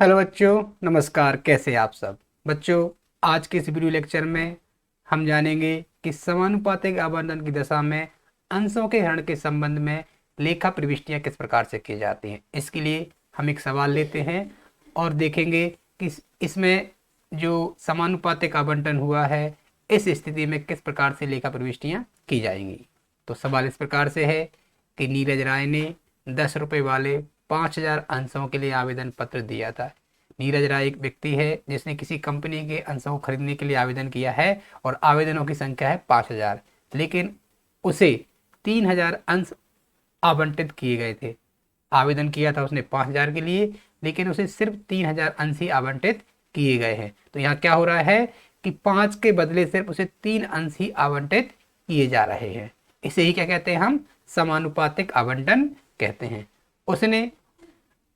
Hello बच्चों, नमस्कार। कैसे आप सब बच्चों? आज के इस वीडियो लेक्चर में हम जानेंगे कि समानुपातिक आवंटन की दशा में अंशों के हरण के संबंध में लेखा प्रविष्टियां किस प्रकार से की जाती हैं। इसके लिए हम एक सवाल लेते हैं और देखेंगे कि इसमें जो समानुपातिक आवंटन हुआ है, इस स्थिति में किस प्रकार से लेखा प्रविष्टियां की जाएंगी। तो सवाल इस प्रकार से है कि नीरज राय ने 10 रुपए वाले 5,000 अंशों के लिए आवेदन पत्र दिया था। नीरज राय एक व्यक्ति है जिसने किसी कंपनी के अंशों को खरीदने के लिए आवेदन किया है और आवेदनों की संख्या है 5,000, लेकिन उसे 3,000 अंश आवंटित किए गए थे। आवेदन किया था उसने 5,000 के लिए, लेकिन उसे सिर्फ 3,000 अंश ही आवंटित किए गए हैं। तो यहाँ क्या हो रहा है कि 5 के बदले सिर्फ उसे 3 अंश ही आवंटित किए जा रहे हैं। इसे ही क्या कहते हैं? हम समानुपातिक आवंटन कहते हैं। उसने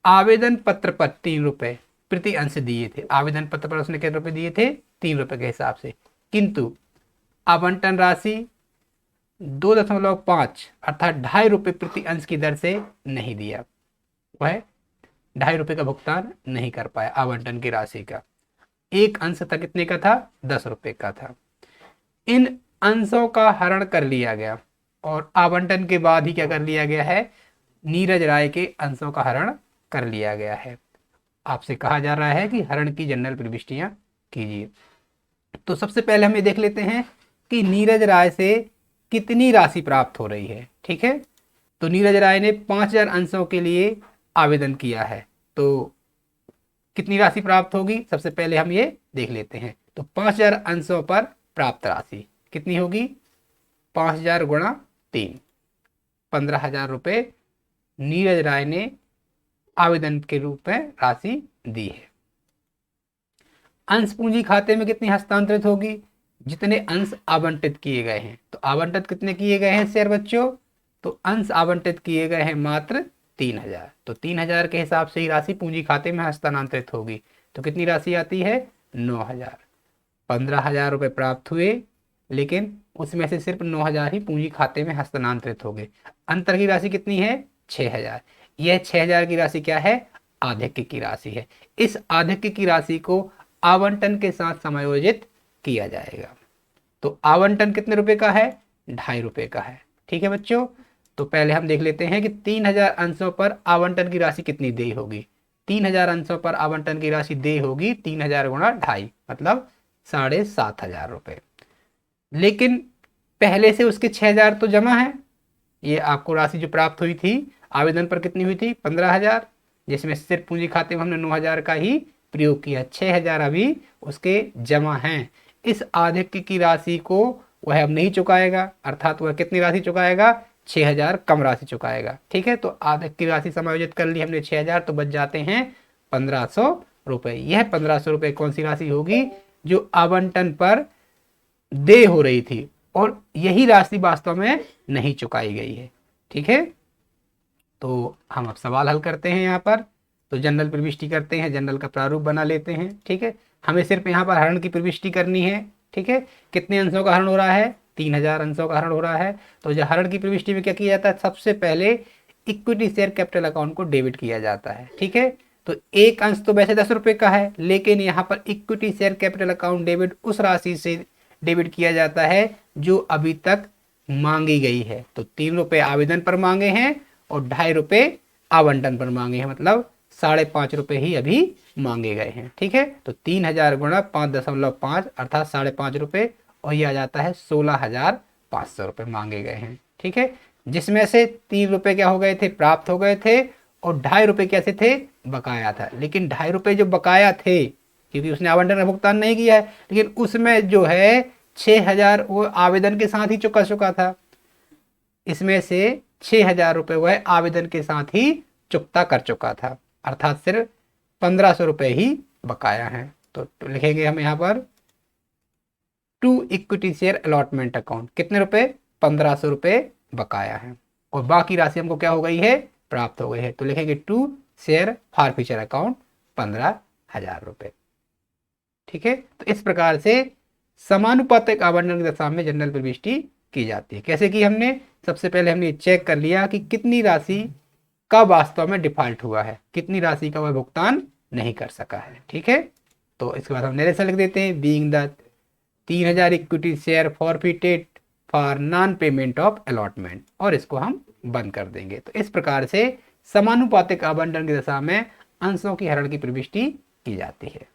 आवेदन पत्र पर 3 रुपए प्रति अंश दिए थे। आवेदन पत्र पर उसने कितने रुपए दिए थे? 3 रुपए के हिसाब से। किंतु आवंटन राशि 2.5 अर्थात 2.5 रुपए प्रति अंश की दर से नहीं दिया। वह 2.5 रुपए का भुगतान नहीं कर पाया। आवंटन की राशि का एक अंश था, कितने का था? 10 रुपए का था। इन अंशों का हरण कर लिया गया और आवंटन के बाद ही क्या कर लिया गया है? नीरज राय के अंशों का हरण कर लिया गया है। आपसे कहा जा रहा है कि हरण की जनरल प्रविष्टियां कीजिए। तो सबसे पहले हम ये देख लेते हैं कि नीरज राय से कितनी राशि प्राप्त हो रही है। ठीक है, तो नीरज राय ने 5,000 अंशों के लिए आवेदन किया है, तो कितनी राशि प्राप्त होगी सबसे पहले हम ये देख लेते हैं। तो 5,000 अंशों पर प्राप्त राशि कितनी होगी? 5,000 गुणा 3, 15,000 रुपये नीरज राय ने आवेदन के रूप में राशि दी है। अंश पूंजी खाते में कितनी हस्तांतरित होगी? जितने अंश आवंटित किए गए हैं। तो आवंटित कितने किए गए हैं शेयर बच्चों? तो अंश आवंटित किए गए हैं मात्र 3,000। तो 3,000 के हिसाब से ही राशि पूंजी खाते में हस्तांतरित होगी। तो कितनी राशि आती है? 9,000। 15,000 रुपये प्राप्त हुए, लेकिन उसमें से सिर्फ 9,000 ही पूंजी खाते में हस्तांतरित हो गए। अंतर की राशि कितनी है? 6,000। यह 6,000 की राशि क्या है? आधिक्य की राशि है। इस आधिक्य की राशि को आवंटन के साथ समायोजित किया जाएगा। तो आवंटन कितने रुपए का है? 2.5 रुपए का है। ठीक है बच्चों, तो पहले हम देख लेते हैं कि 3,000 अंशों पर आवंटन की राशि कितनी देय होगी। 3,000 अंशों पर आवंटन की राशि देय होगी 3,000 गुणा 2.5 मतलब 7,500 रुपए। लेकिन पहले से उसके 6,000 तो जमा है। ये आपको राशि जो प्राप्त हुई थी आवेदन पर कितनी हुई थी? 15,000, जिसमें सिर्फ पूंजी खाते में हमने 9,000 का ही प्रयोग किया। 6,000 अभी उसके जमा हैं। इस आधिक्य की राशि को वह अब नहीं चुकाएगा, अर्थात वह कितनी राशि चुकाएगा? 6,000 कम राशि चुकाएगा। ठीक है, तो आधिक्य की राशि समायोजित कर ली हमने 6,000, तो बच जाते हैं 1,500 रुपए। यह 1,500 रुपए कौन सी राशि होगी? जो आवंटन पर देय हो रही थी और यही राशि वास्तव में नहीं चुकाई गई है। ठीक है, तो हम अब सवाल हल करते हैं यहाँ पर। तो जनरल प्रविष्टि करते हैं, जनरल का प्रारूप बना लेते हैं। ठीक है, हमें सिर्फ यहाँ पर हरण की प्रविष्टि करनी है। ठीक है, कितने अंशों का हरण हो रहा है? 3,000 अंशों का हरण हो रहा है। तो जो हरण की प्रविष्टि में क्या किया जाता है? सबसे पहले इक्विटी शेयर कैपिटल अकाउंट को डेबिट किया जाता है। ठीक है, तो एक अंश तो वैसे 10 रुपए का है, लेकिन यहाँ पर equity share capital account debit उस राशि से डेबिट किया जाता है जो अभी तक मांगी गई है। तो 3 रुपए आवेदन पर मांगे हैं और 2.5 रुपए आवंटन पर मांगे हैं, मतलब 5.5 रुपए ही अभी मांगे गए हैं। ठीक है, तो 3,000 गुणा 5.5 अर्थात 5.5 रुपए, और ये आ जाता है 16,500 रुपए मांगे गए हैं। ठीक है, जिसमें से 3 रुपए क्या हो गए थे? प्राप्त हो गए थे, और 2.5 रुपए कैसे थे? बकाया था। लेकिन 2.5 रुपए जो बकाया थे, क्योंकि उसने आवंटन का भुगतान नहीं किया है, लेकिन उसमें जो है 6,000 वो आवेदन के साथ ही चुका चुका था। इसमें से 6,000 रुपए वह आवेदन के साथ ही चुकता कर चुका था, अर्थात सिर्फ 1,500 रुपए ही बकाया है। तो लिखेंगे हम यहाँ पर to equity share allotment account कितने रुपए? 1,500 रुपए बकाया है, और बाकी राशि हमको क्या हो गई है? प्राप्त हो गई है। तो लिखेंगे to share for future account 15,000 रुपए। ठीक है, तो इस प्रकार से समानुपातिक आवंटन की दशा में जनरल प्रविष्टि की जाती है। कैसे की हमने? सबसे पहले हमने चेक कर लिया कि कितनी राशि का वास्तव में डिफॉल्ट हुआ है, कितनी राशि का वह भुगतान नहीं कर सका है। ठीक है, तो इसके बाद हम नरेशन लिख देते हैं, being the 3000 equity share forfeited for non payment of allotment, और इसको हम बंद कर देंगे। तो इस प्रकार से समानुपातिक आवंटन की दशा में अंशों की हरण की प्रविष्टि की जाती है।